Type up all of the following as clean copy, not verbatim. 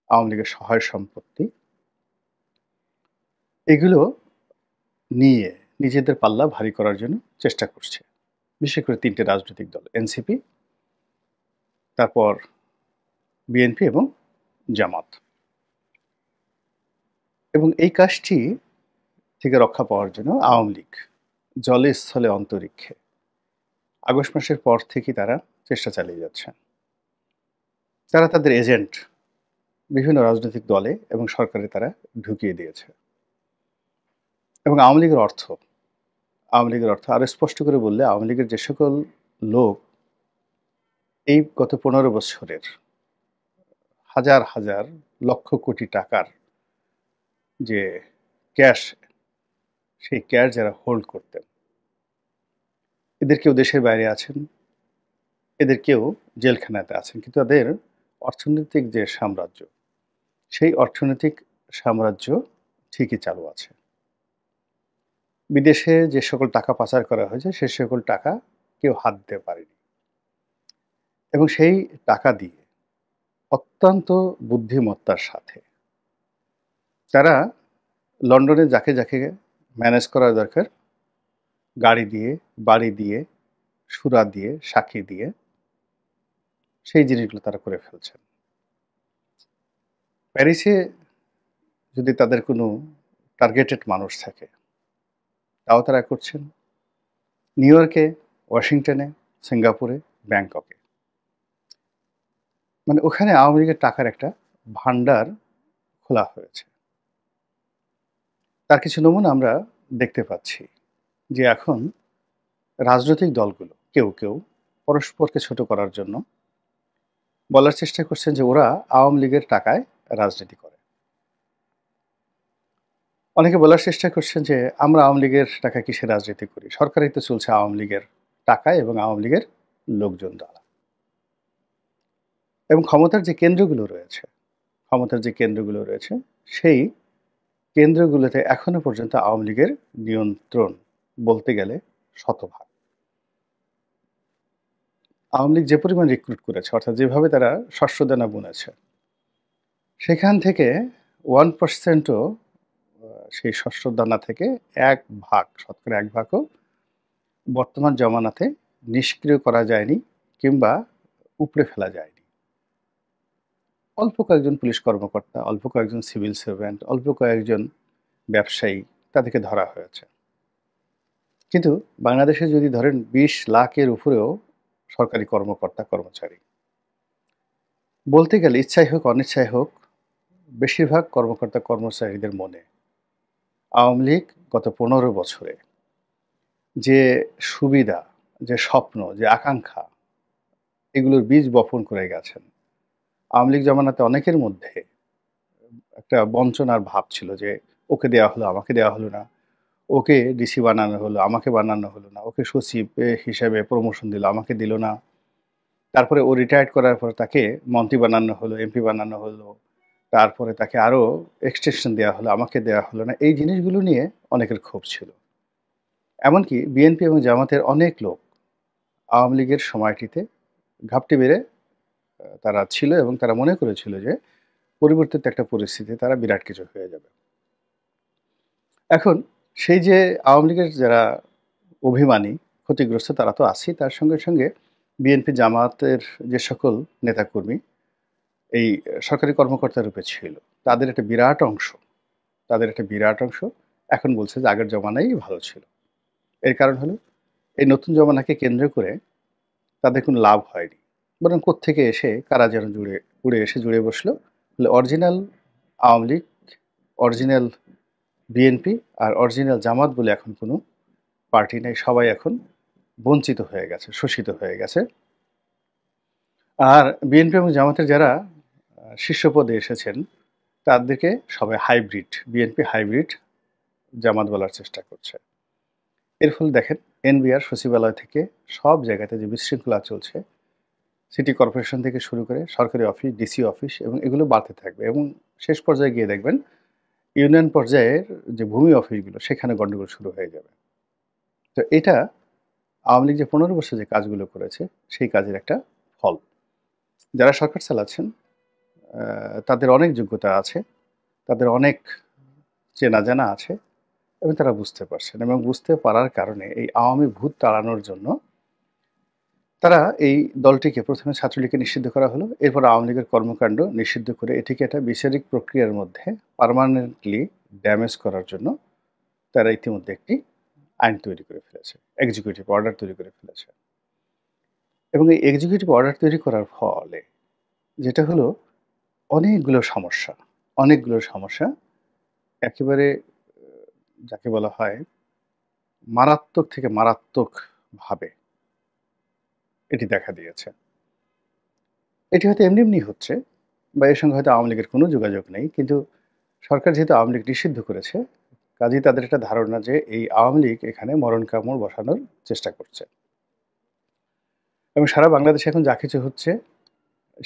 আওয়ামী লীগের সহায় সম্পত্তি এগুলো নিয়ে নিজেদের পাল্লা ভারী করার জন্য চেষ্টা করছে। বিশেষ করে ৩ টে রাজনৈতিক দল এনসিপি, তারপর বিএনপি এবং জামাত। এবং এই কাজটি থেকে রক্ষা পাওয়ার জন্য আওয়ামী লীগ জলে, স্থলে, অন্তরিক্ষে আগস্ট মাসের পর থেকেই তারা চেষ্টা চালিয়ে যাচ্ছেন। তারা তাদের এজেন্ট বিভিন্ন রাজনৈতিক দলে এবং সরকারে তারা ঢুকিয়ে দিয়েছে। এবং আওয়ামী লীগের অর্থ আরো স্পষ্ট করে বললে আওয়ামী লীগের যে সকল লোক এই গত ১৫ বছরের হাজার হাজার লক্ষ কোটি টাকার যে ক্যাশ, সেই ক্যাশ যারা হোল্ড করতেন, এদের কেউ দেশের বাইরে আছেন, এদের কেউ জেলখানাতে আছেন, কিন্তু তাদের অর্থনৈতিক যে সাম্রাজ্য, সেই অর্থনৈতিক সাম্রাজ্য ঠিকই চালু আছে। বিদেশে যে সকল টাকা পাচার করা হয়েছে সে সকল টাকা কেউ হাত দিতে পারেনি। এবং সেই টাকা দিয়ে অত্যন্ত বুদ্ধিমত্তার সাথে তারা লন্ডনে যাকে যাকে ম্যানেজ করা দরকার, গাড়ি দিয়ে, বাড়ি দিয়ে, সুরা দিয়ে, সাক্ষী দিয়ে সেই জিনিসগুলো তারা করে ফেলছেন। প্যারিসে যদি তাদের কোনো টার্গেটেড মানুষ থাকে তাও তারা করছেন। নিউ ইয়র্কে, ওয়াশিংটনে, সিঙ্গাপুরে, ব্যাংককে। মানে ওখানে আওয়ামী লীগের টাকার একটা ভান্ডার খোলা হয়েছে। তার কিছু নমুনা আমরা দেখতে পাচ্ছি যে এখন রাজনৈতিক দলগুলো কেউ কেউ পরস্পরকে ছোট করার জন্য বলার চেষ্টা করছেন যে ওরা আওয়ামী লীগের টাকায় রাজনীতি করে। অনেকে বলার চেষ্টা করছেন যে আমরা আওয়ামী লীগের টাকায় কিসে রাজনীতি করি, সরকারই তো চলছে আওয়ামী লীগের টাকায় এবং আওয়ামী লীগের লোকজন দ্বারা। এবং ক্ষমতার যে কেন্দ্রগুলো রয়েছে সেই কেন্দ্রগুলোতে এখনো পর্যন্ত আওয়ামী লীগের নিয়ন্ত্রণ বলতে গেলে শতভাগ। আওয়ামী লীগ যে পরিমাণ রিক্রুট করেছে, অর্থাৎ যেভাবে তারা শস্যদানা বুনেছে, সেখান থেকে 1%ও সেই শস্যদানা থেকে 1 ভাগ, শতকরা 1 ভাগও বর্তমান জমানাতে নিষ্ক্রিয় করা যায়নি কিংবা উপড়ে ফেলা যায়নি। অল্প কয়েকজন পুলিশ কর্মকর্তা, অল্প কয়েকজন সিভিল সার্ভেন্ট, অল্প কয়েকজন ব্যবসায়ী, তাদেরকে ধরা হয়েছে। কিন্তু বাংলাদেশে যদি ধরেন 20 লাখের উপরেও সরকারি কর্মকর্তা কর্মচারী, বলতে গেলে ইচ্ছাই হোক অনিচ্ছাই হোক বেশিরভাগ কর্মকর্তা কর্মচারীদের মনে আওয়ামী লীগ গত 15 বছরে যে সুবিধা, যে স্বপ্ন, যে আকাঙ্ক্ষা, এগুলোর বীজ বপন করে গেছেন। আওয়ামী লীগ জমানাতে অনেকের মধ্যে একটা বঞ্চনার ভাব ছিল যে ওকে দেওয়া হলো, আমাকে দেওয়া হলো না, ওকে ডিসি বানানো হলো, আমাকে বানানো হলো না, ওকে সচিব হিসেবে প্রমোশন দিল, আমাকে দিল না। তারপরে ও রিটায়ার্ড করার পর তাকে মন্ত্রী বানানো হলো, এমপি বানানো হলো, তারপরে তাকে আরও এক্সটেনশন দেওয়া হলো, আমাকে দেওয়া হলো না। এই জিনিসগুলো নিয়ে অনেকের ক্ষোভ ছিল। এমনকি বিএনপি এবং জামাতের অনেক লোক আওয়ামী লীগের সময়টিতে ঘাপটি বেড়ে তারা ছিল এবং তারা মনে করেছিল যে পরিবর্তিত একটা পরিস্থিতি তারা বিরাট কিছু হয়ে যাবে। এখন সেই যে আওয়ামী লীগের যারা অভিমানী, ক্ষতিগ্রস্ত, তারা তো আছেই, তার সঙ্গে সঙ্গে বিএনপি জামাতের যে সকল নেতাকর্মী এই সরকারি কর্মকর্তা রূপে ছিল, তাদের একটা বিরাট অংশ এখন বলছে যে আগের জমানাই ভালো ছিল। এর কারণ হলো এই নতুন জমানাকে কেন্দ্র করে তাদের কোনো লাভ হয়নি, বরং কোত্থেকে এসে কারা যেন জুড়ে বসলো। Original Awami League, original BNP আর অরিজিনাল জামাত বলে এখন কোনো পার্টি নেই। সবাই এখন বঞ্চিত হয়ে গেছে, শোষিত হয়ে গেছে। আর বিএনপি এবং জামাতের যারা শীর্ষ পদে এসেছেন তাদেরকে সবাই হাইব্রিড, বিএনপি হাইব্রিড জামাত বলার চেষ্টা করছে। এর ফলে দেখেন এনবিআর সচিবালয় থেকে সব জায়গাতে যে বিশৃঙ্খলা চলছে, সিটি কর্পোরেশন থেকে শুরু করে সরকারি অফিস, ডিসি অফিস, এবং এগুলো বাড়তে থাকবে এবং শেষ পর্যায়ে গিয়ে দেখবেন ইউনিয়ন পর্যায়ের যে ভূমি অফিসগুলো সেখানে গণ্ডগোল শুরু হয়ে যাবে। তো এটা আওয়ামী লীগ যে 15 বছর যে কাজগুলো করেছে সেই কাজের একটা ফল। যারা সরকার চালাচ্ছেন তাদের অনেক যোগ্যতা আছে, তাদের অনেক চেনা জানা আছে এবং তারা বুঝতে পারছেন এবং বুঝতে পারার কারণে এই আওয়ামী ভূত তাড়ানোর জন্য তারা এই দলটিকে প্রথমে ছাত্রলীগকে নিষিদ্ধ করা হলো। এরপর আওয়ামী লীগের কর্মকাণ্ড নিষিদ্ধ করে এটিকে একটা বিচারিক প্রক্রিয়ার মধ্যে পার্মানেন্টলি ড্যামেজ করার জন্য তারা ইতিমধ্যে একটি আইন তৈরি করে ফেলেছে। এক্সিকিউটিভ অর্ডার তৈরি করে ফেলেছে। এবং এই এক্সিকিউটিভ অর্ডার তৈরি করার ফলে যেটা হলো অনেকগুলো সমস্যা একেবারে যাকে বলা হয় মারাত্মক থেকে মারাত্মকভাবে এটি দেখা দিয়েছে। এটি হয়তো এমনি হচ্ছে বা এর সঙ্গে হয়তো আওয়ামী লীগের কোনো যোগাযোগ নেই। কিন্তু সরকার যেহেতু আওয়ামী লীগ নিষিদ্ধ করেছে, কাজেই তাদের একটা ধারণা যে এই আওয়ামী লীগ এখানে মরণ কামড় বসানোর চেষ্টা করছে। এবং সারা বাংলাদেশে এখন যা কিছু হচ্ছে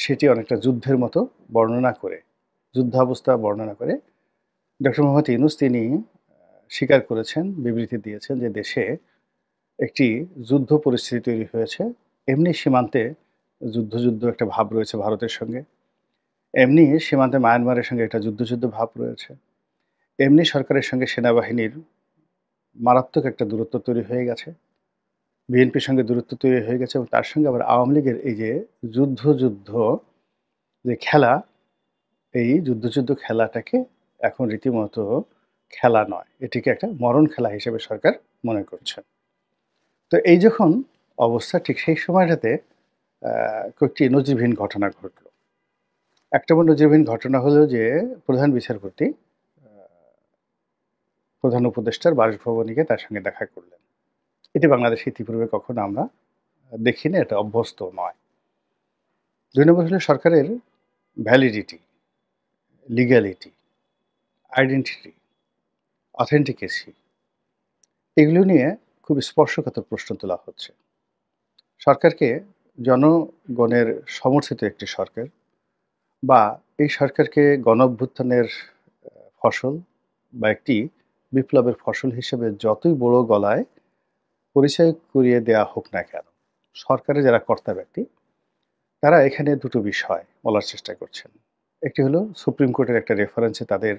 সেটি অনেকটা যুদ্ধের মতো বর্ণনা করে, যুদ্ধাবস্থা বর্ণনা করে ডক্টর মোহাম্মদ ইউনূস তিনি স্বীকার করেছেন, বিবৃতি দিয়েছেন যে দেশে একটি যুদ্ধ পরিস্থিতি তৈরি হয়েছে। এমনি সীমান্তে যুদ্ধ একটা ভাব রয়েছে ভারতের সঙ্গে। এমনি সীমান্তে মায়ানমারের সঙ্গে একটা যুদ্ধ ভাব রয়েছে। এমনি সরকারের সঙ্গে সেনাবাহিনীর মারাত্মক একটা দূরত্ব তৈরি হয়ে গেছে। বিএনপির সঙ্গে দূরত্ব তৈরি হয়ে গেছে এবং তার সঙ্গে আবার আওয়ামী লীগের এই যে যুদ্ধ যে খেলা, এই যুদ্ধ খেলাটাকে এখন রীতিমতো খেলা নয়, এটিকে একটা মরণ খেলা হিসেবে সরকার মনে করছে। তো এই যখন অবস্থা ঠিক সেই সময়টাতে কয়েকটি নজিরবিহীন ঘটনা ঘটল। একটা নজিরবিহীন ঘটনা হলো যে প্রধান বিচারপতি প্রধান উপদেষ্টার বাসভবনে গিয়ে তার সঙ্গে দেখা করলেন। এটি বাংলাদেশে ইতিপূর্বে কখনো আমরা দেখিনি, এটা অভ্যস্ত নয়। ২ নম্বর হলো সরকারের ভ্যালিডিটি, লিগ্যালিটি, আইডেন্টিটি, অথেন্টিকেসি এগুলো নিয়ে খুব স্পর্শকাতর প্রশ্ন তোলা হচ্ছে। সরকারকে জনগণের সমর্থিত একটি সরকার বা এই সরকারকে গণঅভ্যুত্থানের ফসল বা একটি বিপ্লবের ফসল হিসেবে যতই বড় গলায় পরিচয় করিয়ে দেয়া হোক না কেন, সরকারের যারা কর্তা ব্যক্তি তারা এখানে দুটো বিষয় বলার চেষ্টা করছেন। একটি হলো সুপ্রিম কোর্টের একটা রেফারেন্সে তাদের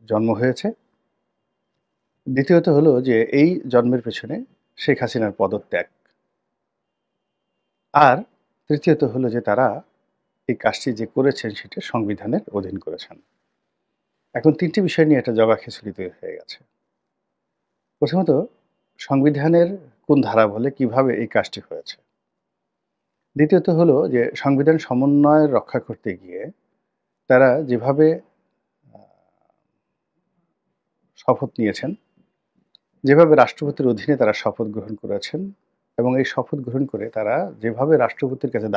জন্ম হয়েছে। দ্বিতীয়ত হলো যে এই জন্মের পেছনে শেখ হাসিনার পদত্যাগ। আর তৃতীয়ত হলো যে তারা এই কাজটি যে করেছেন সেটা সংবিধানের অধীন করেছেন। এখন ৩টি বিষয় নিয়ে একটা জগাখিচুড়ি তৈরি হয়ে গেছে। প্রথমত, সংবিধানের কোন ধারা বলে কিভাবে এই কাজটি হয়েছে। দ্বিতীয়ত হলো যে সংবিধান সমন্বয় রক্ষা করতে গিয়ে তারা যেভাবে শপথ নিয়েছেন, যেভাবে রাষ্ট্রপতির অধীনে তারা শপথ গ্রহণ করেছেন এবং এই শপথ গ্রহণ করে তারা যেভাবে রাষ্ট্রপতির কাছে